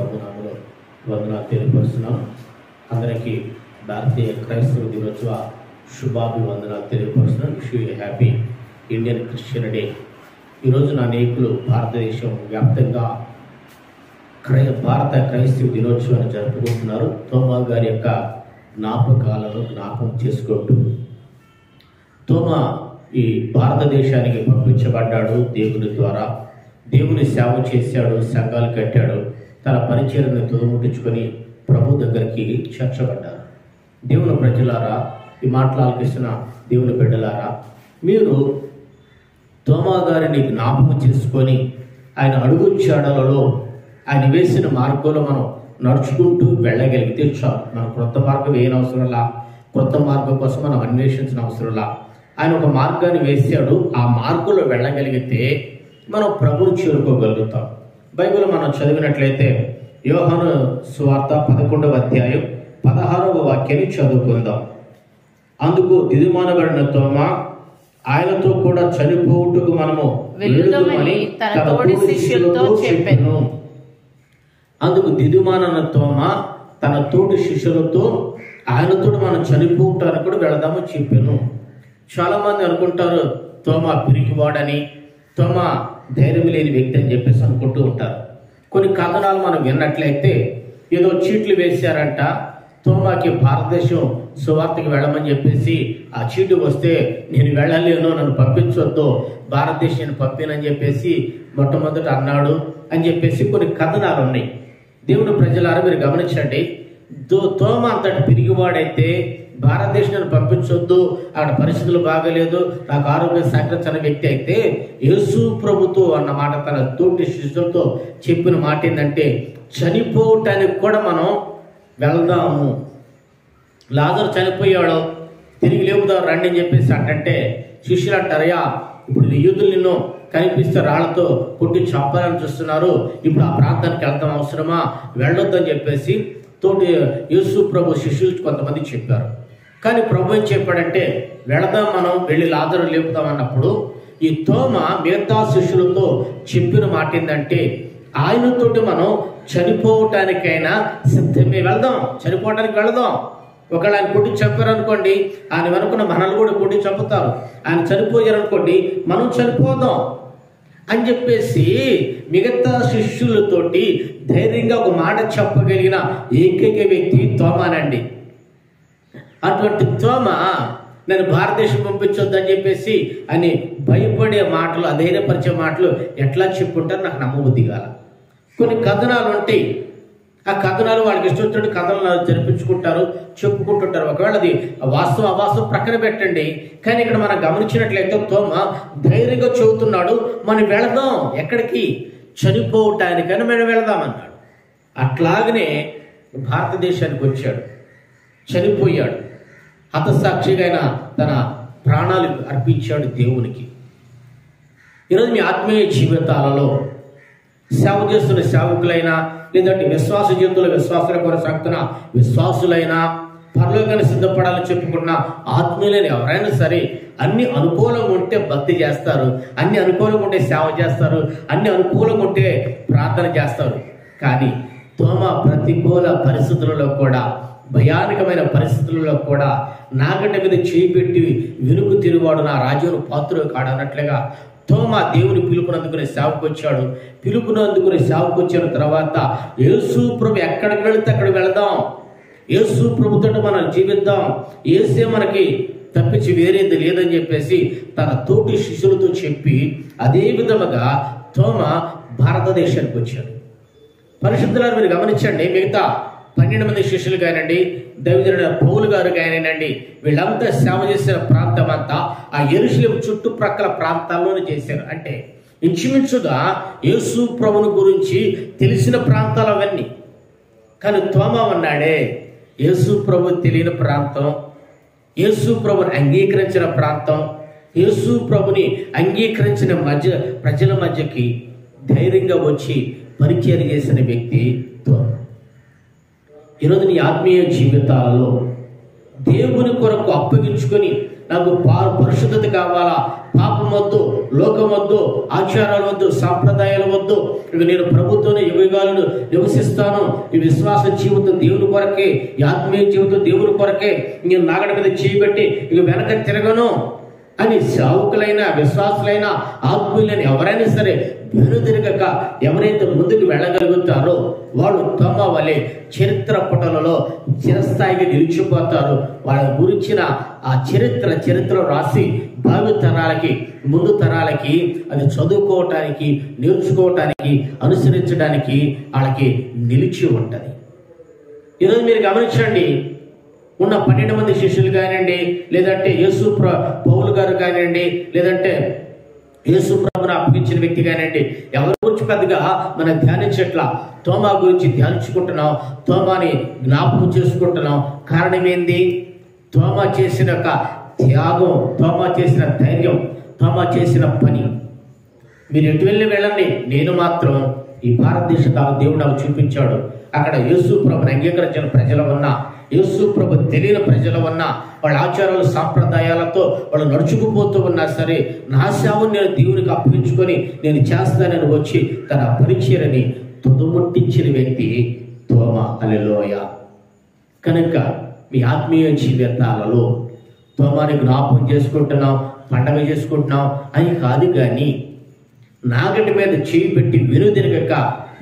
ప్రభునామములో వందనాలు తెలియపరుస్తున్నాను. అందరికీ భారతీయ క్రైస్తవ దినోత్సవ శుభాభివందనాలు తెలియపరుస్తున్నాను. Wish you happy Indian Christian day. ఈరోజు నా అనేకులు భారతదేశం వ్యాప్తంగా భారత క్రైస్తవ దినోత్సవాన్ని జరుపుకుంటున్నారు. తోమా గారి యొక్క జ్ఞాపకాలను జ్ఞాపకం చేసుకుంటూ, తోమా ఈ భారతదేశానికి పంపించబడ్డాడు. దేవుని ద్వారా దేవుని సేవ చేశాడు, సంఘాలు కట్టాడు, తన పరిచర్యను తుదముట్టించుకొని ప్రభు దగ్గరికి చేర్చబడ్డారు. దేవుని ప్రజలారా, ఈ మాటలు ఆలకిస్తున్న దేవుని బిడ్డలారా, మీరు తోమా గారిని జ్ఞాపకం చేసుకొని ఆయన అడుగు జాడలలో ఆయన వేసిన మార్గంలో మనం నడుచుకుంటూ వెళ్ళగలిగితే చాలు. మనం క్రొత్త మార్గం వేయనవసరంలా, క్రొత్త మార్గం కోసం మనం అన్వేషించిన అవసరంలా. ఆయన ఒక మార్గాన్ని వేసాడు. ఆ మార్గంలో వెళ్ళగలిగితే మనం ప్రభువుని చేరుకోగలుగుతాం. బైబిల్ మనం చదివినట్లయితే యోహాను సువార్త 11వ అధ్యాయం 16వ వాక్యాన్ని చదువుకుందాం. అందుకు దిదుమానబడిన తోమా ఆయనతో కూడా చనిపోవుటకు మనము వెళుదామని తన తోటి శిష్యులతో చెప్పెను. అందుకు దిదుమానన్న తోమా తన తోటి శిష్యులతో ఆయనతో మనం చనిపోవటానికి కూడా వెళదామని చెప్పాను. చాలా మంది అనుకుంటారు తోమా పిరికివాడని, తోమా ధైర్యం లేని వ్యక్తి అని చెప్పేసి అనుకుంటూ ఉంటారు. కొన్ని కథనాలు మనం విన్నట్లయితే ఏదో చీట్లు వేశారంట, తోమాకి భారతదేశం సువార్తకి వెళ్ళమని చెప్పేసి ఆ చీటు వస్తే నేను వెళ్ళలేను, నన్ను పంపించొద్దు, భారతదేశాన్ని పంపినని చెప్పేసి మొట్టమొదట అన్నాడు అని చెప్పేసి కొన్ని కథనాలు ఉన్నాయి. దేవుని ప్రజలారా మీరు గమనించండి, తోమా అంతటి పిరిగివాడైతే భారతదేశాన్ని పంపించొద్దు, అక్కడ పరిస్థితులు బాగలేదు, నాకు ఆరోగ్యం సహకరించిన వ్యక్తి అయితే యేసు ప్రభుతో అన్న మాట తన తోటి శిష్యులతో చెప్పిన మాట ఏంటంటే చనిపోవటానికి కూడా మనం వెళ్దాము. లాజరు చనిపోయాడు, తిరిగి లేపుదాం రండి అని చెప్పేసి అంటే శిష్యులు అంటారయ్యా, ఇప్పుడు యూదులు నిన్ను కనిపిస్తే రాళ్లతో కొట్టి చంపాలని చూస్తున్నారు, ఇప్పుడు ఆ ప్రాంతానికి వెళ్తాం అవసరమా, వెళ్ళొద్దని చెప్పేసి తోటి యేసు ప్రభు శిష్యులు కొంతమంది చెప్పారు. కానీ ప్రభు ఏం చెప్పాడంటే వెళదాం, మనం వెళ్ళి లాజరు లేపుదాం అన్నప్పుడు ఈ తోమా మిగతా శిష్యులతో చెప్పిన మాట ఏంటంటే ఆయనతోటి మనం చనిపోవటానికైనా సిద్ధమే, వెళ్దాం, చనిపోవటానికి వెళదాం. ఒకవేళ ఆయన కొట్టి చంపారనుకోండి, ఆయన వెనుకున్న మనల్ని కూడా కొట్టి చంపుతారు. ఆయన చనిపోయారనుకోండి, మనం చనిపోదాం అని చెప్పేసి మిగతా శిష్యులతోటి ధైర్యంగా ఒక మాట చెప్పగలిగిన ఏకైక వ్యక్తి తోమానండి. అటువంటి తోమా నేను భారతదేశం పంపించొద్దని చెప్పేసి అని భయపడే మాటలు, అధైర్యపరిచే మాటలు ఎట్లా చెప్పుకుంటారు నాకు నమ్మబుద్ధి కాల. కొన్ని కథనాలు ఉంటాయి, ఆ కథనాలు వాళ్ళకి ఇష్టం కథనాలు జరిపించుకుంటారు, చెప్పుకుంటుంటారు. ఒకవేళ అది వాస్తవం అవాస్తవం ప్రక్కన పెట్టండి, కానీ ఇక్కడ మనం గమనించినట్లయితే తోమా ధైర్యంగా చెబుతున్నాడు, మనం వెళదాం, ఎక్కడికి, చనిపోవటానికని మనం వెళదామన్నాడు. అట్లాగనే భారతదేశానికి వచ్చాడు, చనిపోయాడు, హతసాక్షిగా ఆయన తన ప్రాణాలు అర్పించాడు దేవునికి. ఈరోజు మీ ఆత్మీయ జీవితాలలో సేవ చేస్తున్న సేవకులైనా, లేదంటే విశ్వాస జీవితంలో విశ్వాసాల కొనసాగుతున్న విశ్వాసులైనా, పరలోకాన్ని సిద్ధపడాలని చెప్పుకున్న ఆత్మీయులైన ఎవరైనా సరే అన్ని అనుకూలంగా ఉంటే భక్తి చేస్తారు, అన్ని అనుకూలంగా ఉంటే సేవ చేస్తారు, అన్ని అనుకూలంగా ఉంటే ప్రార్థన చేస్తారు. కానీ తోమా ప్రతికూల పరిస్థితులలో కూడా, భయానకమైన పరిస్థితులలో కూడా నాగడ్డ మీద చేయి పెట్టి వెనుకు తిరుగువాడు నా రాజ్యం పాత్రుడు కాడన్నట్లుగా తోమా దేవుని పిలుపునందుకునే సేవకు వచ్చాడు. పిలుపునందుకునే సేవకు వచ్చిన తర్వాత యేసు ప్రభు ఎక్కడికి వెళితే అక్కడికి వెళదాం, యేసు ప్రభుతో మనం జీవిద్దాం, యేసే మనకి తప్పించి వేరేది లేదని చెప్పేసి తన తోటి శిష్యులతో చెప్పి అదే విధముగా తోమా భారతదేశానికి వచ్చాడు. పరిశుద్ధులను మీరు గమనించండి, మిగతా 12 మంది శిష్యులు కానివ్వండి, దైవజనుడైన పౌలు గారు కానివ్వండి, వీళ్ళంతా సేవ చేసిన ప్రాంతం అంతా ఆ యెరూషలేము చుట్టుప్రక్కల ప్రాంతాల్లోనే చేశారు. అంటే ఇంచుమించుగా యేసు ప్రభుని గురించి తెలిసిన ప్రాంతాలు అవన్నీ. కానీ తోమా అన్నాడే యేసు ప్రభు తెలియని ప్రాంతం, యేసు ప్రభుని అంగీకరించిన ప్రాంతం, యేసు ప్రభుని అంగీకరించిన ప్రజల మధ్యకి ధైర్యంగా వచ్చి పరిచయం చేసిన వ్యక్తి తోమా. ఈరోజు నీ ఆత్మీయ జీవితాలలో దేవుని కొరకు అప్పగించుకొని నాకు పరిశుద్ధత కావాలా, పాపం వద్దు, లోకం వద్దు, ఆచారాలు వద్దు, సాంప్రదాయాలు వద్దు. ఇక నేను ప్రభుత్వంలో యుగాలను నివసిస్తాను. ఈ విశ్వాస జీవితం దేవుని కొరకే, ఈ ఆత్మీయ జీవితం దేవుని కొరకే, నేను నాగడ మీద చేయబెట్టి ఇక వెనక తిరగను అని సావుకులైన, విశ్వాసులైన, ఆత్మీయులైన ఎవరైనా సరే వెనుదిరగక ఎవరైతే ముందుకు వెళ్ళగలుగుతారో వాళ్ళు తోమా వలె చరిత్ర పుటలలో చిరస్థాయిగా నిలిచిపోతారు. వాళ్ళ గురించిన ఆ చరిత్ర రాసి భావి తరాలకి, ముందు తరాలకి అది చదువుకోవటానికి, నేర్చుకోవటానికి, అనుసరించడానికి వాళ్ళకి నిలిచి ఉంటుంది. ఈరోజు మీరు గమనించండి, ఉన్న 12 మంది శిష్యులు కానివ్వండి, లేదంటే యేసు పౌలు గారు కానివ్వండి, లేదంటే యేసు ప్రభువును అప్పగించిన వ్యక్తి కానివ్వండి, ఎవరి గురించి పెద్దగా మనం ధ్యానించట్లా. తోమా గురించి ధ్యానించుకుంటున్నాం, తోమాని జ్ఞాపకం చేసుకుంటున్నాం. కారణం ఏంది? తోమా చేసిన ఒక త్యాగం, తోమా చేసిన ధైర్యం, తోమా చేసిన పని. మీరు ఎటు వెళ్ళి వెళ్ళండి, నేను మాత్రం ఈ భారతదేశ దేవుడు నాకు చూపించాడు. అక్కడ యేసు ప్రభుని అంగీకరించిన ప్రజల వల్ల, యేసు ప్రభు తెలియని ప్రజల వల్ల, వాళ్ళ ఆచారాలు సాంప్రదాయాలతో వాళ్ళు నడుచుకుపోతూ ఉన్నా సరే నా సేవను నేను దేవునికి అప్పగించుకొని నేను చేస్తానని వచ్చి తన పరిచర్యని తుదముట్టించిన వ్యక్తి తోమా. హల్లెలూయా. కనుక మీ ఆత్మీయ జీవితాలలో తోమాని జ్ఞాపకం చేసుకుంటున్నాం, పండగ చేసుకుంటున్నాం అని కాదు, కానీ నాగటి మీద చేయి పెట్టి వెనుదిరగక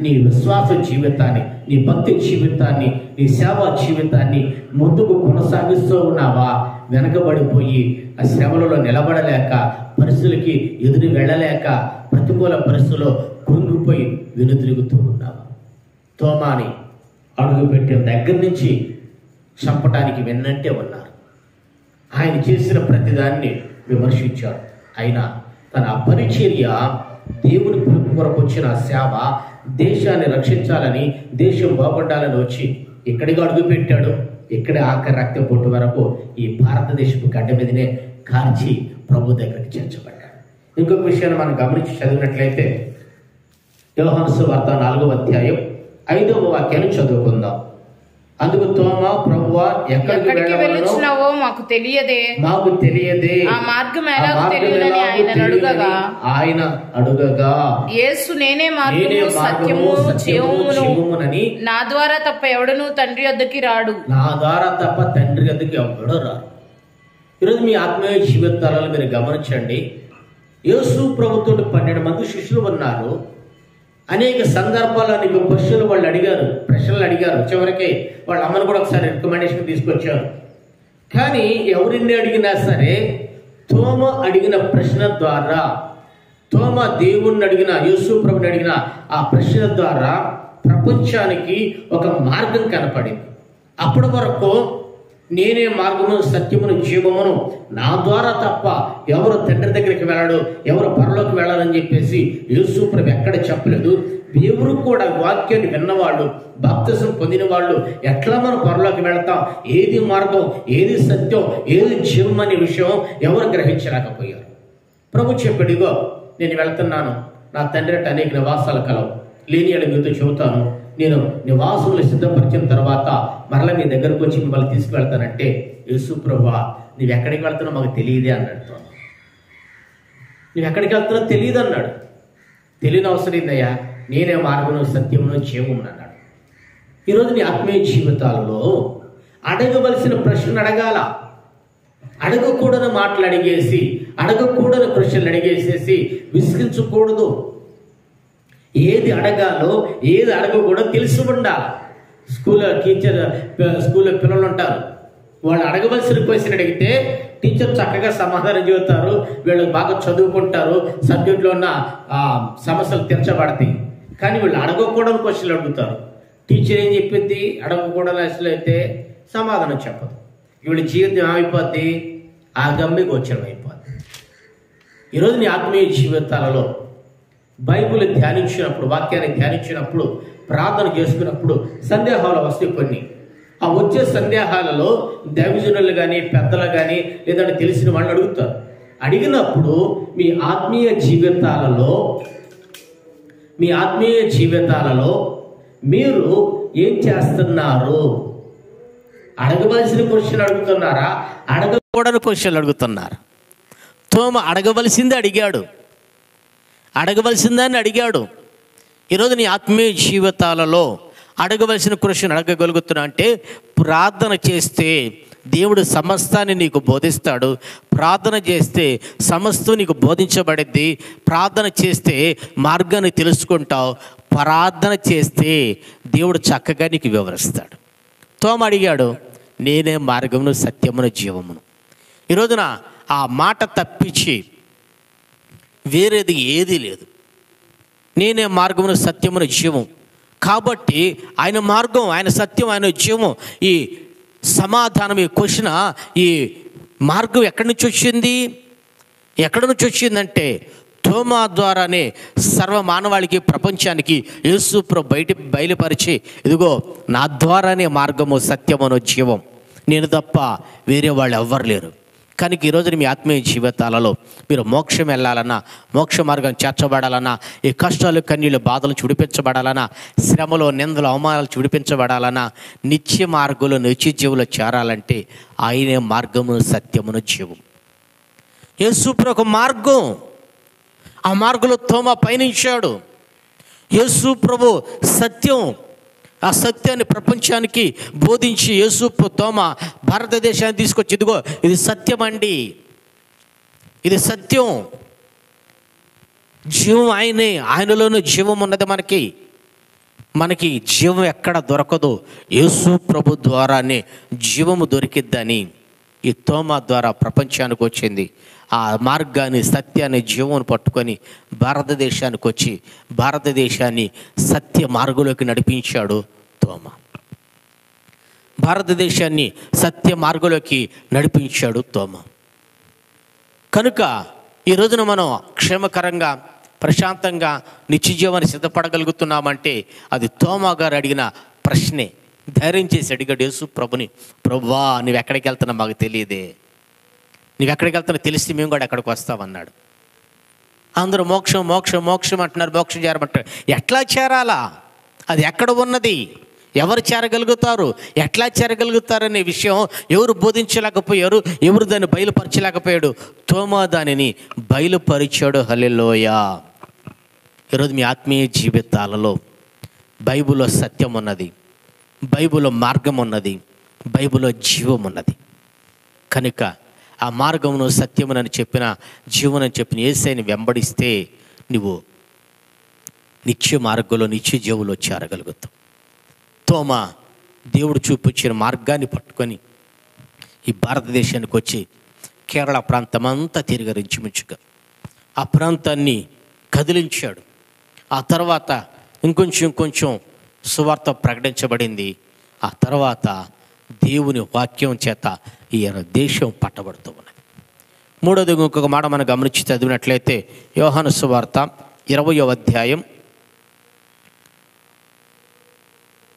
నీ విశ్వాస జీవితాన్ని, నీ భక్తి జీవితాన్ని, నీ సేవా జీవితాన్ని ముందుకు కొనసాగిస్తూ ఉన్నావా? వెనకబడిపోయి ఆ శ్రమలలో నిలబడలేక, పరిస్థితులకి ఎదురు వెళ్ళలేక, ప్రతికూల పరిస్థితుల్లో కృంగిపోయి వెనుదిరుగుతూ ఉన్నావా? తోమాని అడుగుపెట్టిన దగ్గర నుంచి చంపటానికి వెన్నంటే ఉన్నారు. ఆయన చేసిన ప్రతిదాన్ని విమర్శించాడు. అయినా తన పరిచర్య, దేవుని పిలుపు కొరకు వచ్చిన సేవ, దేశాన్ని రక్షించాలని, దేశం బాగుండాలని వచ్చి ఎక్కడికి అడుగు పెట్టాడు. ఇక్కడ ఆఖరి రక్త పొట్టు వరకు ఈ భారతదేశపు గడ్డ మీదనే కాల్చి ప్రభు దగ్గరికి చేర్చబడ్డాడు. ఇంకొక విషయాన్ని మనం గమనించి చదివినట్లయితే యోహాను సువార్త 4వ అధ్యాయం 5వ వాక్యాన్ని చదువుకుందాం. అందుకు తోమా, ప్రభువా ఎక్కడికి వెళ్ళుచున్నావో మాకు తెలియదే, ఆ మార్గం ఎలాగో తెలియదని ఆయన అడుగగా యేసు, నేనే మార్గము సత్యము జీవమునని, నా ద్వారా తప్ప ఎవడును తండ్రి వద్దకి రాడు. నా ద్వారా తప్ప తండ్రి వద్దకి ఎవడో రాడు. ఈరోజు మీ ఆత్మీయ జీవితాలలో మీరు గమనించండి, యేసు ప్రభుతో 12 మంది శిష్యులు ఉన్నారు. అనేక సందర్భాల్లో నీకు ప్రశ్నలు అడిగారు. చివరికి వాళ్ళ అమ్మను కూడా ఒకసారి రికమెండేషన్ తీసుకొచ్చారు. కానీ ఎవరిని అడిగినా సరే తోమా అడిగిన ప్రశ్న ద్వారా, తోమా దేవుణ్ణి అడిగిన, యేసు ప్రభుని అడిగిన ఆ ప్రశ్న ద్వారా ప్రపంచానికి ఒక మార్గం కనపడింది. అప్పటి వరకు నేనే మార్గము, సత్యమును, జీవమును, నా ద్వారా తప్ప ఎవరు తండ్రి దగ్గరికి వెళ్ళాడు, ఎవరు పరలోకి వెళ్ళాలని చెప్పేసి యేసు ప్రభు ఎక్కడ చెప్పలేదు. ఎవరు కూడా వాక్యాన్ని విన్నవాళ్ళు, బాప్తిసం పొందిన వాళ్ళు ఎట్లా మనం పరలోకి వెళతాం, ఏది మార్గం, ఏది సత్యం, ఏది జీవం అనే విషయం ఎవరు గ్రహించలేకపోయారు. ప్రభు చెప్పాడు, ఇగో నేను వెళ్తున్నాను, నా తండ్రి అంటే అనేక నివాసాలు కలవు, లేని అడుగుతూ చెబుతాను, నేను నివాసములు సిద్ధపరిచిన తర్వాత మరలా మీ దగ్గరకు వచ్చి మిమ్మల్ని తీసుకువెళ్తానంటే, యేసు ప్రభువా నువ్వు ఎక్కడికి వెళ్తున్నావు మాకు తెలియదే అన్నాడు. నువ్వు ఎక్కడికి వెళ్తున్నావు తెలియదు అన్నాడు. తెలియని అవసరం ఏందయ్యా, నేనే మార్గమును, సత్యమును, జీవమును అన్నాడు. ఈరోజు నీ ఆత్మీయ జీవితాలలో అడగవలసిన ప్రశ్నలు అడగాల. అడగకూడని మాటలు అడిగేసి, అడగకూడని ప్రశ్నలు అడిగేసేసి విసిగించకూడదు. ఏది అడగాలో, ఏది అడగకూడదో తెలిసి ఉండాలి. స్కూల్లో పిల్లలు ఉంటారు, వాళ్ళు అడగవలసిన క్వశ్చన్ అడిగితే టీచర్ చక్కగా సమాధానం చెబుతారు, వీళ్ళు బాగా చదువుకుంటారు, సబ్జెక్ట్లో ఉన్న సమస్యలు తీర్చబడతాయి. కానీ వీళ్ళు అడగకూడని క్వశ్చన్లు అడుగుతారు. టీచర్ ఏం చెప్పింది, అడగకూడని అసలు అయితే సమాధానం చెప్పదు. వీళ్ళ జీవితం ఏమైపోద్ది, ఆ గమ్మి గోచరం అయిపోద్ది. ఈరోజు నీ ఆత్మీయ జీవితాలలో బైబిల్ ధ్యానించినప్పుడు, వాక్యాన్ని ధ్యానించినప్పుడు, ప్రార్థన చేసుకున్నప్పుడు సందేహాలు వస్తాయి కొన్ని. ఆ వచ్చే సందేహాలలో దైవజనులు కానీ, పెద్దలు కానీ, లేదంటే తెలిసిన వాళ్ళు అడుగుతారు. అడిగినప్పుడు మీ ఆత్మీయ జీవితాలలో మీరు ఏం చేస్తున్నారు? అడగవలసిన క్వశ్చన్ అడుగుతున్నారా, అడగకూడని క్వశ్చన్లు అడుగుతున్నారు? తోమ అడగవలసిందే అడిగాడు, అడగవలసిందని అడిగాడు. ఈరోజు నీ ఆత్మీయ జీవితాలలో అడగవలసిన క్వశ్చన్ అడగగలుగుతున్నా అంటే, ప్రార్థన చేస్తే దేవుడు సమస్తాన్ని నీకు బోధిస్తాడు. ప్రార్థన చేస్తే సమస్తం నీకు బోధించబడిద్ది. ప్రార్థన చేస్తే మార్గాన్ని తెలుసుకుంటావు. ప్రార్థన చేస్తే దేవుడు చక్కగా నీకు వివరిస్తాడు. తోమ అడిగాడు, నేనే మార్గమును సత్యమును జీవమును. ఈరోజున ఆ మాట తప్పించి వేరేది ఏదీ లేదు. నేనే మార్గమును సత్యమును జీవం. కాబట్టి ఆయన మార్గం, ఆయన సత్యం, ఆయన జీవం. ఈ సమాధానం, ఈ క్వశ్చన్, ఈ మార్గం ఎక్కడి నుంచి వచ్చింది? ఎక్కడి నుంచి వచ్చిందంటే తోమా ద్వారానే సర్వ మానవాళికి, ప్రపంచానికి యేసు ప్రభు బయలుపరిచి, ఇదిగో నా ద్వారానే మార్గము, సత్యమును, జీవం, నేను తప్ప వేరే వాళ్ళు ఎవ్వరు లేరు. కనుక ఈరోజు మీ ఆత్మీయ జీవితాలలో మీరు మోక్షం వెళ్ళాలన్నా, మోక్ష మార్గం చేర్చబడాలన్నా, ఈ కష్టాలు, కన్నీళ్ళు, బాధలు చుడిపించబడాలన్నా, శ్రమలో, నిందలు, అవమానాలు చుడిపించబడాలన్నా, నిత్య మార్గంలో, నిత్య జీవులు చేరాలంటే ఆయనే మార్గము, సత్యమును, జీవం. యేసు ప్రభు ఒక మార్గం. ఆ మార్గంలో తోమా పయనించాడు. యేసు ప్రభు సత్యం. ఆ సత్యాన్ని ప్రపంచానికి బోధించి యేసు తోమా భారతదేశాన్ని తీసుకొచ్చి, ఇదిగో ఇది సత్యం అండి, ఇది సత్యం, జీవం ఆయనే, ఆయనలోనూ జీవం ఉన్నది. మనకి జీవం ఎక్కడ దొరకదు, యేసు ప్రభు ద్వారానే జీవము దొరికిద్దని ఈ తోమా ద్వారా ప్రపంచానికి వచ్చింది. ఆ మార్గాన్ని, సత్యాన్ని, జీవమును పట్టుకొని భారతదేశానికి వచ్చి భారతదేశాన్ని సత్య మార్గంలోకి నడిపించాడు తోమా. భారతదేశాన్ని సత్య మార్గంలోకి నడిపించాడు తోమా. కనుక ఈ రోజున మనం క్షేమకరంగా, ప్రశాంతంగా నిత్య జీవాన్ని సిద్ధపడగలుగుతున్నామంటే అది తోమా గారు అడిగిన ప్రశ్నే. ధైర్యం చేసి అడిగాడు యేసు ప్రభుని, ప్రభువా నువ్వు ఎక్కడికి వెళ్తున్నా మాకు తెలియదే, నువ్వు ఎక్కడికి వెళ్తున్నా తెలిసి మేము కూడా ఎక్కడికి వస్తామన్నాడు. అందరూ మోక్షం మోక్షం మోక్షం అంటున్నారు, మోక్షం చేరమంటారు. ఎట్లా చేరాలా? అది ఎక్కడ ఉన్నది? ఎవరు చేరగలుగుతారు? ఎట్లా చేరగలుగుతారనే విషయం ఎవరు బోధించలేకపోయారు, ఎవరు దాన్ని బయలుపరచలేకపోయాడు. తోమా దానిని బయలుపరిచాడు. హల్లెలూయా. ఈరోజు మీ ఆత్మీయ జీవితాలలో బైబిల్లో సత్యం ఉన్నది, బైబిల్లో మార్గం ఉన్నది, బైబిల్లో జీవం ఉన్నది. కనుక ఆ మార్గమును, సత్యమునని చెప్పిన, జీవనని చెప్పిన యేసయ్యని వెంబడిస్తే నువ్వు నిత్య మార్గంలో, నిత్య జీవులో చేరగలుగుతావు. తోమా దేవుడు చూపించిన మార్గాన్ని పట్టుకొని ఈ భారతదేశానికి వచ్చి కేరళ ప్రాంతం అంతా తిరగరించుముచ్చుగా ఆ ప్రాంతాన్ని కదిలించాడు. ఆ తర్వాత ఇంకొంచెం సువార్త ప్రకటించబడింది. ఆ తర్వాత దేవుని వాక్యం చేత ఈ దేశం పట్టబడుతూ ఉన్నది. మూడోది ఇంకొక మాట మనం గమనించి చదివినట్లయితే యోహాను సువార్త 20వ అధ్యాయం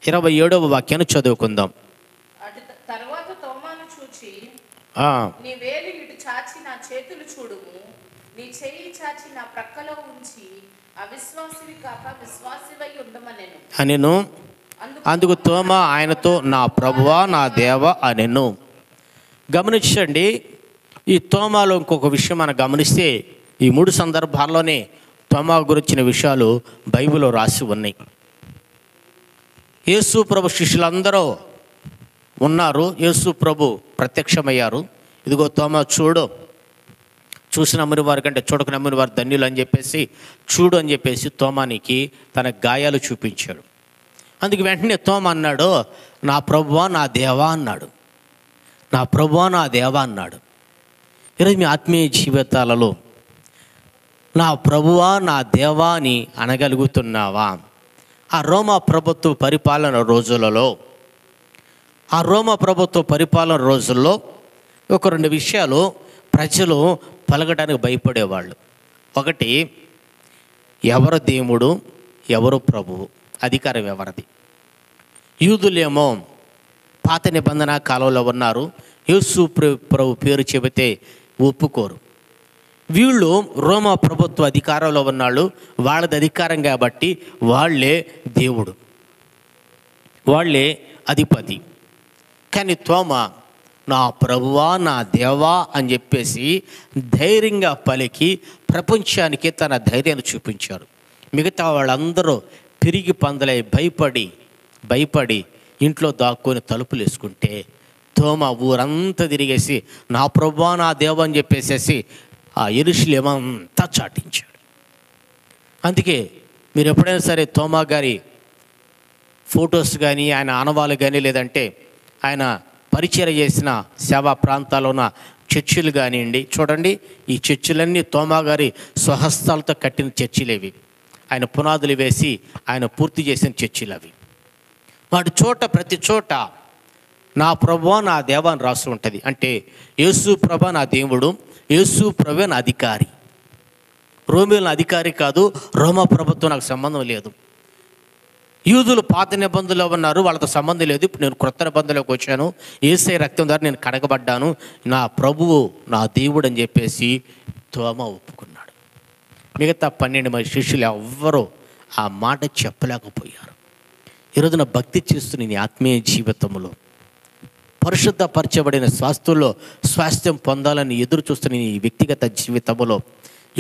27వ వాక్యాన్ని చదువుకుందాం. తరువాత తోమాను చూచి, నీ వేలు ఇటు చాచి నా చేతులు చూడుము, నీ చేయి చాచి నా ప్రక్కలో ఉంచి అవిశ్వాసివి కాక విశ్వాసివై ఉండమనెను అనెను. అందుకు తోమా ఆయనతో, నా ప్రభువా నా దేవా అనెను. గమనించండి, ఈ తోమాలో ఇంకొక విషయం మనం గమనిస్తే ఈ 3 సందర్భాల్లోనే తోమా గురించిన విషయాలు బైబిల్లో రాసి ఉన్నాయి. యేసు ప్రభు శిష్యులందరూ ఉన్నారు, యేసు ప్రభు ప్రత్యక్షమయ్యారు. ఇదిగో తోమా చూడు, చూసి నమ్మిన వారి కంటే చూడక నమ్మిన వారు ధన్యులు అని చెప్పేసి, చూడు అని చెప్పేసి తోమానికి తన గాయాలు చూపించాడు. అందుకు వెంటనే తోమా అన్నాడు, నా ప్రభువా నా దేవా అన్నాడు. నా ప్రభువా నా దేవా అన్నాడు. ఈరోజు మీ ఆత్మీయ జీవితాలలో నా ప్రభువా నా దేవా అని అనగలుగుతున్నావా? ఆ రోమా ప్రభుత్వ పరిపాలన రోజుల్లో ఒక 2 విషయాలు ప్రజలు పలకడానికి భయపడేవాళ్ళు. ఒకటి, ఎవరు దేవుడు, ఎవరు ప్రభువు, అధికారం ఎవరిది. యూదులేమో పాత నిబంధన కాలంలో ఉన్నారు, యేసు ప్రభు పేరు చెబితే ఒప్పుకోరు. వీళ్ళు రోమా ప్రభుత్వ అధికారంలో ఉన్నాళ్ళు, వాళ్ళది అధికారం కాబట్టి వాళ్ళే దేవుడు, వాళ్ళే అధిపతి. కానీ తోమా నా ప్రభువా, నా దేవా అని చెప్పేసి ధైర్యంగా పలికి ప్రపంచానికి తన ధైర్యాన్ని చూపించారు. మిగతా వాళ్ళందరూ పిరిగి పందలై భయపడి ఇంట్లో దాక్కొని తలుపులు వేసుకుంటే తోమ ఊరంతా తిరిగేసి నా ప్రభువా, నా దేవా అని చెప్పేసేసి ఆ యెరూషలేమంతా చాటించాడు. అందుకే మీరు ఎప్పుడైనా సరే తోమా గారి ఫొటోస్ కానీ, ఆయన ఆనవాళ్ళు కానీ, లేదంటే ఆయన పరిచయం చేసిన సేవా ప్రాంతాల్లో ఉన్న చర్చిలు కానివ్వండి, చూడండి, ఈ చర్చిలన్నీ తోమా గారి స్వహస్తాలతో కట్టిన చర్చిలేవి. ఆయన పునాదులు వేసి ఆయన పూర్తి చేసిన చర్చిలు అవి. వాటి చోట ప్రతి చోట నా ప్రభువా, నా దేవా అని రాసి ఉంటుంది. అంటే యేసు ప్రభ నా దేవుడు, యేసు ప్రభే నా అధికారి. రోమేల అధికారి కాదు, రోమా ప్రభుత్వం నాకు సంబంధం లేదు. యూదులు పాత నిబంధనలో ఉన్నారు, వాళ్ళతో సంబంధం లేదు. ఇప్పుడు నేను క్రొత్త నిబంధనలోకి వచ్చాను, యేసయ్య రక్తం ద్వారా నేను కడగబడ్డాను, నా ప్రభువు నా దేవుడు అని చెప్పేసి తోమ ఒప్పుకున్నాడు. మిగతా 12 మంది శిష్యులు ఎవ్వరూ ఆ మాట చెప్పలేకపోయారు. ఈరోజున భక్తి చేస్తున్న నీ ఆత్మీయ జీవితంలో, పరిశుద్ధపరచబడిన స్వాస్థ్యం పొందాలని ఎదురు చూస్తున్న నీ వ్యక్తిగత జీవితంలో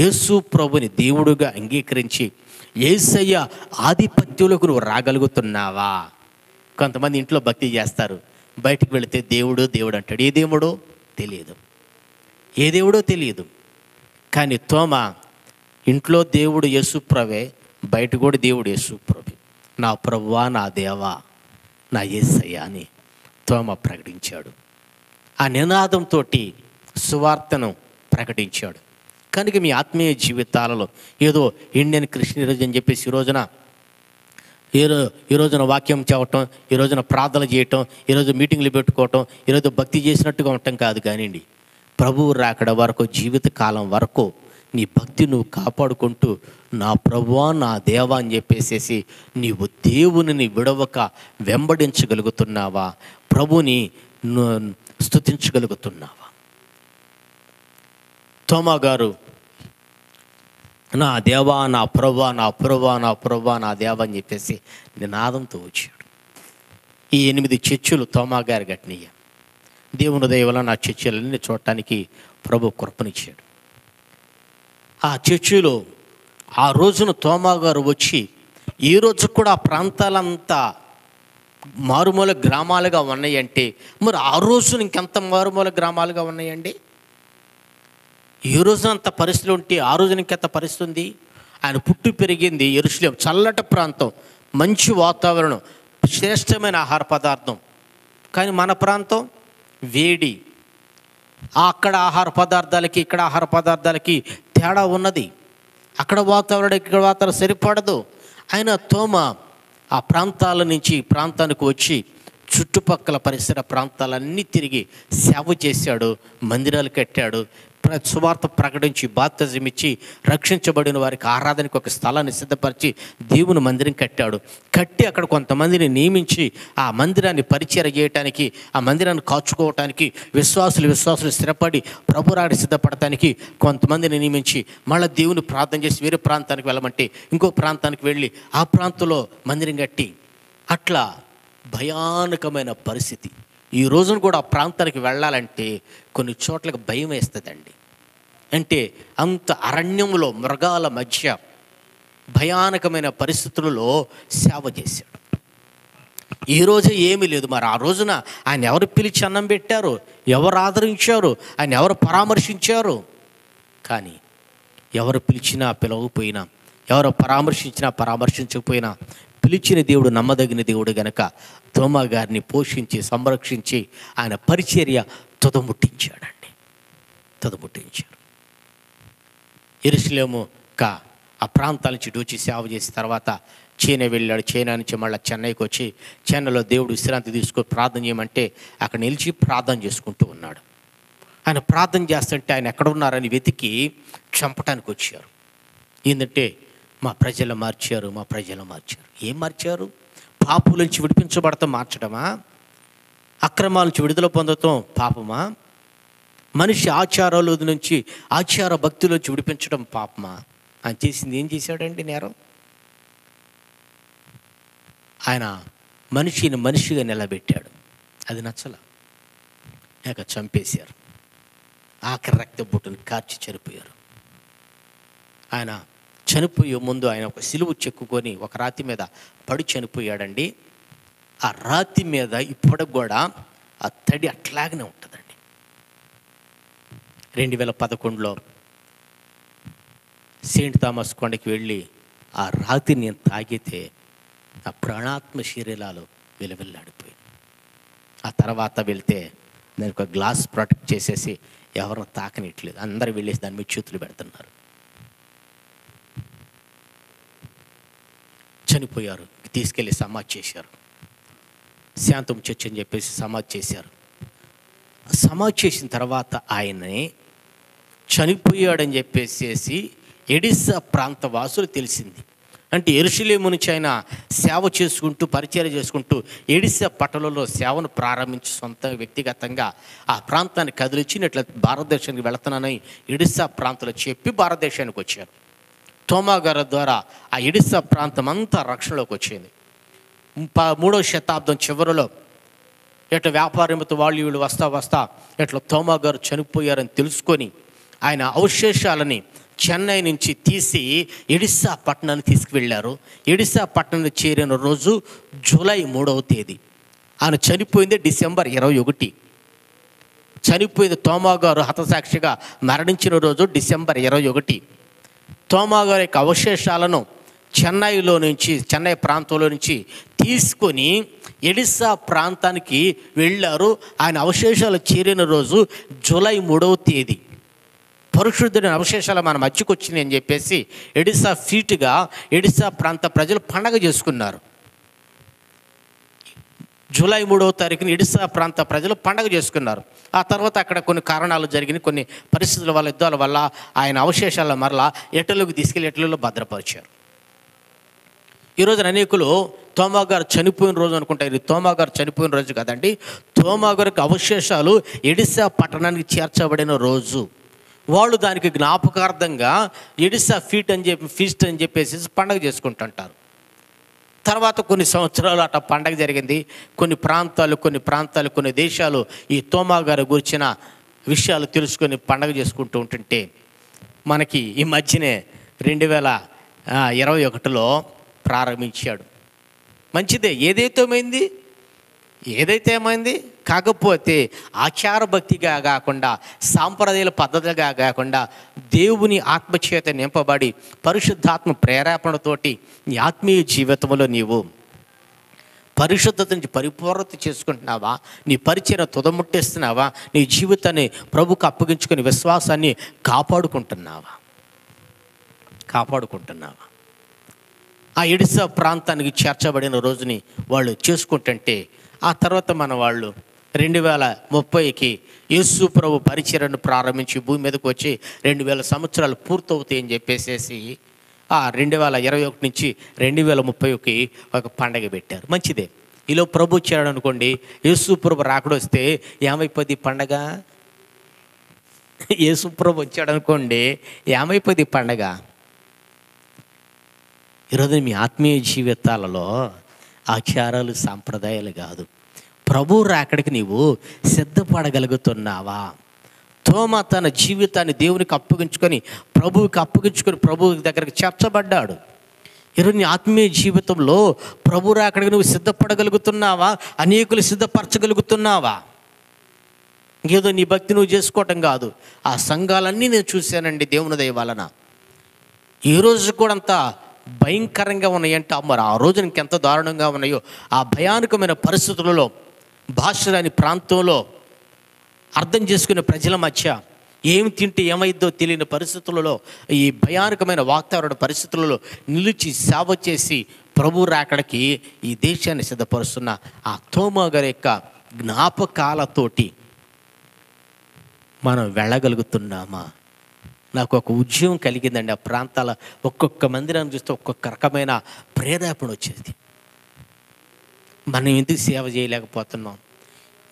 యేసు ప్రభుని దేవుడుగా అంగీకరించి యేసయ్య ఆధిపత్యంలోకి నువ్వు రాగలుగుతున్నావా? కొంతమంది ఇంట్లో భక్తి చేస్తారు, బయటికి వెళితే దేవుడు దేవుడు అంటాడు. ఏ దేవుడో తెలియదు. కానీ తోమ ఇంట్లో దేవుడు యేసు ప్రభే, బయట కూడా దేవుడు యేసు ప్రభే. నా ప్రభువా, నా దేవా, నా యేసయ్య అని తోమ ప్రకటించాడు. ఆ నినాదంతో సువార్తను ప్రకటించాడు. కనుక మీ ఆత్మీయ జీవితాలలో ఏదో ఇండియన్ క్రిస్టియనిజం అని చెప్పేసి ఈ రోజున వాక్యం చెప్పటం, ఈ రోజున ప్రార్థన చేయటం, ఈరోజు మీటింగ్లు పెట్టుకోవటం, ఈరోజు భక్తి చేసినట్టుగా ఉండటం కాదు. కానివ్వండి, ప్రభువు రాకడ వరకు, జీవితకాలం వరకు నీ భక్తి నువ్వు కాపాడుకుంటూ నా ప్రభువా, నా దేవా అని చెప్పేసేసి నీవు దేవుని విడవక వెంబడించగలుగుతున్నావా? ప్రభుని స్తుతించగలుగుతున్నావా? తోమా గారు నా దేవా, నా ప్రభువా, నా ప్రభువా, నా ప్రభువా, నా దేవా అని చెప్పేసి నినాదంతో వచ్చాడు. ఈ 8 చర్చిలు తోమా గారు కట్టినయ్య. దేవుని దయ వలన నా చర్చిలన్నీ చూడటానికి ప్రభు కృపనిచ్చాడు. ఆ చర్చిలో ఆ రోజున తోమా గారు వచ్చి ఈ రోజు కూడా ఆ ప్రాంతాలంతా మారుమూల గ్రామాలుగా ఉన్నాయంటే, మరి ఆ రోజున ఇంకెంత మారుమూల గ్రామాలుగా ఉన్నాయండి? ఈ రోజున అంత పరిస్థితులు ఉంటే ఆ రోజున ఇంకెంత పరిస్థితి ఉంది? ఆయన పుట్టి పెరిగింది యెరూషలేము, చల్లటి ప్రాంతం, మంచి వాతావరణం, శ్రేష్టమైన ఆహార పదార్థం. కానీ మన ప్రాంతం వేడి. అక్కడ ఆహార పదార్థాలకి ఇక్కడ ఆహార పదార్థాలకి తేడా ఉన్నది. అక్కడ వాతావరణం ఇక్కడ వాతావరణం సరిపడదు. ఆయన తోమ ఆ ప్రాంతాల నుంచి ఈ ప్రాంతానికి వచ్చి చుట్టుపక్కల పరిసర ప్రాంతాలన్నీ తిరిగి సేవ చేశాడు, మందిరాలు కట్టాడు, సువార్త ప్రకటించి బాప్తిజం ఇచ్చి రక్షించబడిన వారికి ఆరాధనకి ఒక స్థలాన్ని సిద్ధపరిచి దేవుని మందిరం కట్టి అక్కడ కొంతమందిని నియమించి ఆ మందిరాన్ని పరిచయం చేయటానికి, ఆ మందిరాన్ని కాచుకోవటానికి, విశ్వాసులు స్థిరపడి ప్రభురాడి సిద్ధపడటానికి కొంతమందిని నియమించి మళ్ళీ దేవుని ప్రార్థన చేసి వేరే ప్రాంతానికి వెళ్ళమంటే ఇంకో ప్రాంతానికి వెళ్ళి ఆ ప్రాంతంలో మందిరం కట్టి, అట్లా భయానకమైన పరిస్థితి. ఈ రోజున కూడా ఆ ప్రాంతానికి వెళ్ళాలంటే కొన్ని చోట్లకి భయం వేస్తుందండి. అంటే అంత అరణ్యంలో మృగాల మధ్య భయానకమైన పరిస్థితులలో సేవ చేశాడు. ఈరోజు ఏమీ లేదు. మరి ఆ రోజున ఆయన ఎవరు పిలిచి అన్నం పెట్టారు, ఎవరు ఆదరించారు, ఆయన ఎవరు పరామర్శించారు? కానీ ఎవరు పిలిచినా పిలవకపోయినా, ఎవరు పరామర్శించినా పరామర్శించకపోయినా, పిలిచిన దేవుడు నమ్మదగిన దేవుడు గనక తోమా గారిని పోషించి సంరక్షించి ఆయన పరిచర్య తుదముట్టించాడు. యెరూషలేము ఆ ప్రాంతాల నుంచి వచ్చి సేవ చేసిన తర్వాత చైనా వెళ్ళాడు. చైనా నుంచి మళ్ళీ చెన్నైకి వచ్చి చెన్నైలో దేవుడు విశ్రాంతి తీసుకొని ప్రార్థన చేయమంటే అక్కడ నిలిచి ప్రార్థన చేసుకుంటూ ఉన్నాడు. ఆయన ప్రార్థన చేస్తుంటే ఆయన ఎక్కడ ఉన్నారని వెతికి చంపటానికి వచ్చారు. ఏంటంటే మా ప్రజలు మార్చారు. ఏం మార్చారు? పాపుల నుంచి విడిపించబడతాం మార్చడమా? అక్రమాల నుంచి విడుదల పొందటం పాపమా? మనిషి ఆచారాల నుంచి ఆచార భక్తుల నుంచి విడిపించడం పాపమా? ఆయన చేసింది ఏం చేశాడండి నేరం? ఆయన మనిషిని మనిషిగా నిలబెట్టాడు. అది నచ్చల. ఇక చంపేశారు. ఆఖరి రక్త బొట్టుని కార్చి చనిపోయారు. ఆయన చనిపోయే ముందు ఆయన ఒక సిలువు చెక్కుకొని ఒక రాతి మీద పడి చనిపోయాడండి. ఆ రాతి మీద ఇప్పటికి కూడా ఆ తడి అట్లాగనే ఉంటుందండి. 2011లో సెయింట్ థామస్ కొండకి వెళ్ళి ఆ రాతిని నేను తాగితే ఆ ప్రాణాత్మ శరీరాలు విలవిల్లాడిపోయి, ఆ తర్వాత వెళ్తే నేను ఒక గ్లాస్ ప్రొటెక్ట్ చేసేసి ఎవరిని తాకనిట్లేదు, అందరూ వెళ్ళేసి దాని మీద చేతులు పెడుతున్నారు. చనిపోయారు, తీసుకెళ్ళి సమాధి చేశారు. శాంతం చర్చ్ అని చెప్పేసి సమాధి చేశారు. సమాధి చేసిన తర్వాత ఆయన్ని చనిపోయాడని చెప్పేసి ఎడిసా ప్రాంత వాసులు తెలిసింది. అంటే యెరూషలేము నుంచి ఆయన సేవ చేసుకుంటూ పరిచయం చేసుకుంటూ ఎడిసా పట్టణంలో సేవను ప్రారంభించి సొంత వ్యక్తిగతంగా ఆ ప్రాంతాన్ని కదిలించి ఇట్లా భారతదేశానికి వెళుతున్నానని ఎడిసా ప్రాంతంలో చెప్పి భారతదేశానికి వచ్చారు. తోమా గారి ద్వారా ఆ ఎడిసా ప్రాంతం అంతా రక్షణలోకి వచ్చింది. 3వ శతాబ్దం చివరిలో ఇట్లా వ్యాపార నిమిత్తం వాళ్ళు వీళ్ళు వస్తా ఇట్లా తోమా గారు చనిపోయారని తెలుసుకొని ఆయన అవశేషాలని చెన్నై నుంచి తీసి ఎడిసా పట్టణాన్ని తీసుకువెళ్ళారు. ఎడిసా పట్టణాన్ని చేరిన రోజు జూలై 3వ తేదీ. ఆయన చనిపోయింది డిసెంబర్ 21. చనిపోయింది తోమా గారు హతసాక్షిగా మరణించిన రోజు డిసెంబర్ 21. తోమా గారి యొక్క అవశేషాలను చెన్నై ప్రాంతంలో నుంచి తీసుకొని ఎడిసా ప్రాంతానికి వెళ్ళారు. ఆయన అవశేషాలు చేరిన రోజు జూలై 3వ తేదీ. పరిశుద్ధుని అవశేషాలు మన మధ్యకు వచ్చినాయి అని చెప్పేసి ఎడిసా ఫీట్గా ఎడిసా ప్రాంత ప్రజలు పండగ చేసుకున్నారు. జూలై 3వ తారీఖున ఎడిసా ప్రాంత ప్రజలు పండగ చేసుకున్నారు. ఆ తర్వాత అక్కడ కొన్ని కారణాలు జరిగినాయి, కొన్ని పరిస్థితుల వల్ల, యుద్ధాల వల్ల ఆయన అవశేషాల మరలా ఇటలీకి తీసుకెళ్లి ఇటలీలో భద్రపరిచారు. ఈరోజున అనేకులు తోమా గారు చనిపోయిన రోజు అనుకుంటారు. ఇది తోమా గారు చనిపోయిన రోజు కదండి. తోమా గారికి అవశేషాలు ఎడిసా పట్టణానికి చేర్చబడిన రోజు. వాళ్ళు దానికి జ్ఞాపకార్థంగా ఎడిసా ఫీస్ట్ అని చెప్పేసి పండగ చేసుకుంటుంటారు. తర్వాత కొన్ని సంవత్సరాలు అట్లా పండగ జరిగింది. కొన్ని ప్రాంతాలు కొన్ని దేశాలు ఈ తోమా గారి గురించిన విషయాలు తెలుసుకొని పండగ చేసుకుంటూ ఉంటుంటే మనకి ఈ మధ్యనే 2021లో ప్రారంభించాడు. మంచిదే, ఏదైతే ఏమైంది కాకపోతే ఆచార భక్తిగా కాకుండా, సాంప్రదాయాల పద్ధతులుగా కాకుండా దేవుని ఆత్మచేత నింపబడి పరిశుద్ధాత్మ ప్రేరేపణతోటి నీ ఆత్మీయ జీవితంలో నీవు పరిశుద్ధత నుంచి పరిపూర్ణత చేసుకుంటున్నావా? నీ పరిచయం తుదముట్టేస్తున్నావా? నీ జీవితాన్ని ప్రభుకు అప్పగించుకుని విశ్వాసాన్ని కాపాడుకుంటున్నావా? ఆ ఎడిసా ప్రాంతానికి చేర్చబడిన రోజుని వాళ్ళు చేసుకుంటుంటే ఆ తర్వాత మన వాళ్ళు 2030కి యేసు ప్రభు పరిచర్యను ప్రారంభించి భూమి మీదకి వచ్చి 2000 సంవత్సరాలు పూర్తవుతాయని చెప్పేసి ఆ 2021 నుంచి 2030కి ఒక పండగ పెట్టారు. మంచిదే. ఈలో ప్రభు వచ్చాడు అనుకోండి, యేసు ప్రభు రాకడొస్తే ఏమైపోద్ది పండగ? యేసు ప్రభు వచ్చాడు అనుకోండి, ఏమైపోద్ది పండగ? ఈరోజు మీ ఆత్మీయ జీవితాలలో ఆచారాలు సాంప్రదాయాలు కాదు, ప్రభు రాకడికి నీవు సిద్ధపడగలుగుతున్నావా? తోమా తన జీవితాన్ని దేవునికి అప్పగించుకొని ప్రభు దగ్గరికి చేర్చబడ్డాడు. ఈరోజు నీ ఆత్మీయ జీవితంలో ప్రభు రాకడికి నువ్వు సిద్ధపడగలుగుతున్నావా? అనేకులు సిద్ధపరచగలుగుతున్నావా? ఏదో నీ భక్తి నువ్వు చేసుకోవటం కాదు. ఆ సంఘాలన్నీ నేను చూశానండి దేవుని దయ వలన. ఈ రోజు కూడా అంత భయంకరంగా ఉన్నాయంటే మరి ఆ రోజు ఇంకెంత దారుణంగా ఉన్నాయో. ఆ భయానకమైన పరిస్థితులలో, భాషరాని ప్రాంతంలో, అర్థం చేసుకునే ప్రజల మధ్య ఏమి తింటే ఏమైద్దో తెలియని పరిస్థితులలో, ఈ భయానకమైన వాతావరణ పరిస్థితులలో నిలిచి సేవ చేసి ప్రభు రాకడికి ఈ దేశాన్ని సిద్ధపరుస్తున్న ఆ తోమా గారి యొక్క జ్ఞాపకాలతోటి మనం వెళ్ళగలుగుతున్నామా? నాకు ఒక ఉద్యమం కలిగిందండి. ఆ ప్రాంతాల ఒక్కొక్క మందిరాన్ని చూస్తే ఒక్కొక్క రకమైన ప్రేరేపణ వచ్చేది. మనం ఎందుకు సేవ చేయలేకపోతున్నాం?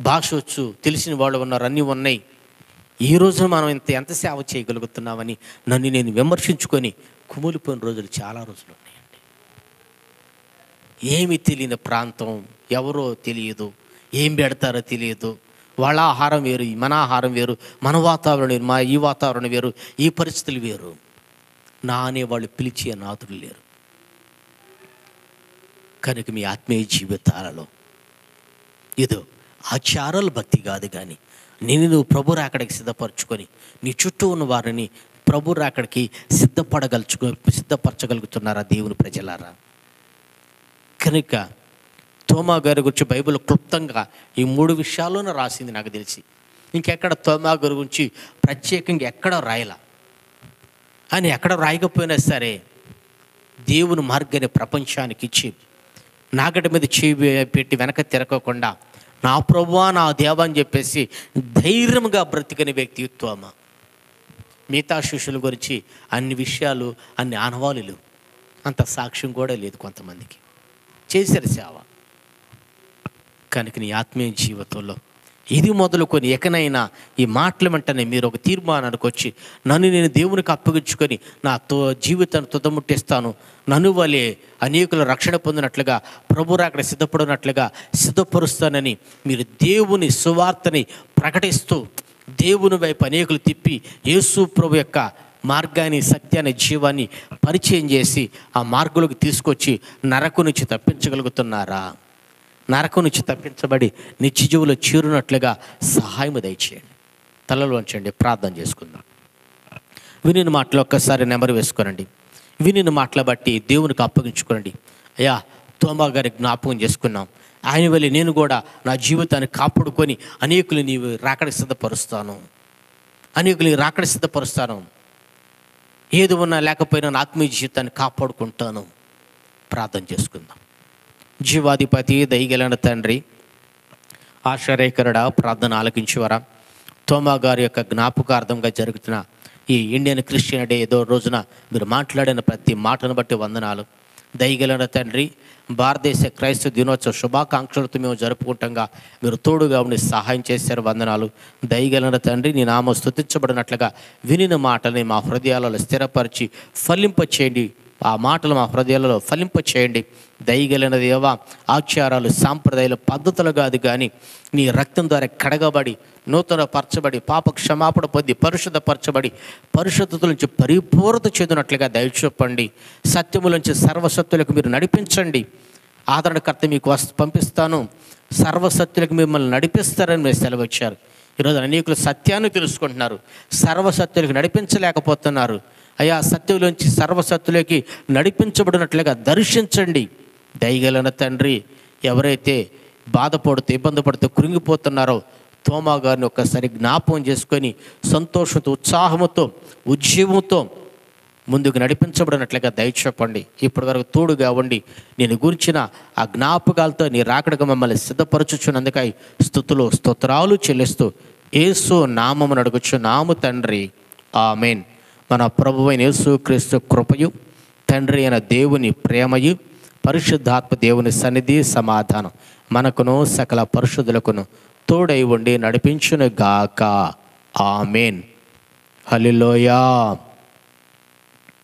భాష వచ్చు, తెలిసిన వాళ్ళు ఉన్నారు, అన్నీ ఉన్నాయి. ఈ రోజున మనం ఎంత సేవ చేయగలుగుతున్నామని నన్ను నేను విమర్శించుకొని కుమిలిపోయిన రోజులు చాలా రోజులు ఉన్నాయండి. ఏమి తెలియని ప్రాంతం, ఎవరో తెలియదు, ఏం పెడతారో తెలియదు. వాళ్ళ ఆహారం వేరు, మన ఆహారం వేరు, మన వాతావరణం వేరు, ఈ వాతావరణం వేరు, ఈ పరిస్థితులు వేరు. నా అనేవాళ్ళు పిలిచే నాథులు లేరు. కనుక మీ ఆత్మీయ జీవితాలలో ఏదో ఆచారాల భక్తి కాదు, కానీ నువ్వు ప్రభు రాకడికి సిద్ధపరచుకొని నీ చుట్టూ ఉన్న వారిని ప్రభు రాకడికి సిద్ధపరచగలుగుతున్నారా దేవుని ప్రజలారా? కనుక తోమా గారి గురించి బైబిల్ క్లుప్తంగా ఈ 3 విషయాల్లోనే రాసింది నాకు తెలిసి. ఇంకెక్కడ తోమా గారి గురించి ప్రత్యేకంగా ఎక్కడ రాయలా. అని ఎక్కడ రాయకపోయినా సరే దేవుని మార్గాన్ని ప్రపంచానికి ఇచ్చి నాగటి మీద చేయి పెట్టి వెనక తిరగకుండా నా ప్రభువా నా దేవా అని చెప్పేసి ధైర్యంగా బ్రతికిన వ్యక్తి తోమా. మిగతా శిష్యుల గురించి అన్ని విషయాలు, అన్ని ఆనవాలులు, అంత సాక్ష్యం కూడా లేదు. కొంతమందికి చేశారు సేవ. కనుక నీ ఆత్మీయ జీవితంలో ఇది మొదలుకొని ఎకనైనా ఈ మాటల వెంటనే మీరు ఒక తీర్మానానికి వచ్చి నన్ను నేను దేవునికి అప్పగించుకొని నా జీవితాన్ని తుదముట్టిస్తాను, నన్ను వలే అనేకులు రక్షణ పొందినట్లుగా ప్రభు రాకడ సిద్ధపడినట్లుగా సిద్ధపరుస్తానని మీరు దేవుని సువార్తని ప్రకటిస్తూ దేవుని వైపు అనేకులు తిప్పి యేసు ప్రభు యొక్క మార్గాన్ని, సత్యాన్ని, జీవాన్ని పరిచయం చేసి ఆ మార్గంలోకి తీసుకొచ్చి నరకం నుంచి తప్పించగలుగుతున్నారా? నరకం నుంచి తప్పించబడి నిత్యజీవులో చేరునట్లుగా సహాయం దయచేయండి. తలలు వంచండి, ప్రార్థన చేసుకుందాం. వినిన మాటలు ఒక్కసారి నెమరు వేసుకోనండి. వినిన మాటలు బట్టి దేవునికి అప్పగించుకోనండి. అయ్యా, తోమా గారి జ్ఞాపకం చేసుకున్నాం. ఆయన వల్ల నేను కూడా నా జీవితాన్ని కాపాడుకొని అనేకులు నీవు రాకడ సిద్ధపరుస్తాను, అనేకులు రాకడ సిద్ధపరుస్తాను. ఏది ఉన్నా లేకపోయినా నా ఆత్మీయ జీవితాన్ని కాపాడుకుంటాను. ప్రార్థన చేసుకుందాం. జీవాధిపతి, దయగలిగిన తండ్రి, ఆశ్చర్యకరుడా, ప్రార్థన ఆలకించేవారా, తోమా గారి యొక్క జ్ఞాపకార్థంగా జరుగుతున్న ఈ ఇండియన్ క్రిస్టియన్ డే ఏదో రోజున మీరు మాట్లాడిన ప్రతి మాటను బట్టి వందనాలు. దయగలిగిన తండ్రి, భారతదేశ క్రైస్తవ దినోత్సవ శుభాకాంక్షలతో మేము జరుపుకుంటాగా మీరు తోడుగా ఉండి సహాయం చేశారు. వందనాలు. దయగలిగిన తండ్రి, నీ నామం స్తుతించబడినట్లుగా వినిన మాటల్ని మా హృదయాలలో స్థిరపరిచి ఫలింపచేయండి. ఆ మాటలు మా హృదయాలలో ఫలింపచేయండి. దయగలిగిన దేవా, ఆచారాలు, సాంప్రదాయాలు, పద్ధతులు కాదు కానీ నీ రక్తం ద్వారా కడగబడి, నూతన పరచబడి, పాప క్షమాపణ పొంది, పరిశుద్ధపరచబడి, పరిశుద్ధత నుంచి పరిపూర్ణత చెందినట్లుగా దయచూపండి. సత్యములోంచి సర్వసత్తులకు మీరు నడిపించండి. ఆదరణకర్త మీకు పంపిస్తాను, సర్వసత్తులకు మిమ్మల్ని నడిపిస్తారని మీరు సెలవిచ్చారు. ఈరోజు అనేకులు సత్యాన్ని తెలుసుకుంటున్నారు, సర్వసత్తులకు నడిపించలేకపోతున్నారు. అయా, సత్యంలోంచి సర్వసత్తులకి నడిపించబడినట్లుగా దర్శించండి. దయగలిగిన తండ్రి, ఎవరైతే బాధపడుతూ, ఇబ్బంది పడుతూ, కృంగిపోతున్నారో తోమా గారిని ఒక్కసారి జ్ఞాపకం చేసుకొని సంతోషంతో, ఉత్సాహంతో, ఉజ్జీవంతో ముందుకు నడిపించబడినట్లుగా దయచేపండి. ఇప్పటి వరకు తోడుగా ఉండి నేను గురించిన ఆ జ్ఞాపకాలతో నీ రాకడగా మమ్మల్ని సిద్ధపరచుచున్నందుకై స్తుతులు, స్తోత్రాలు చెల్లిస్తూ యేసు నామమున అడుగుచున్నాము తండ్రి, ఆమేన్. మన ప్రభువైన యేసుక్రీస్తు కృపయు, తండ్రి అయిన దేవుని ప్రేమయు, పరిశుద్ధాత్మ దేవుని సన్నిధి, సమాధానం మనకును సకల పరిశుద్ధులకును తోడై ఉండి నడిపించును గాక. ఆమేన్. హల్లెలూయా.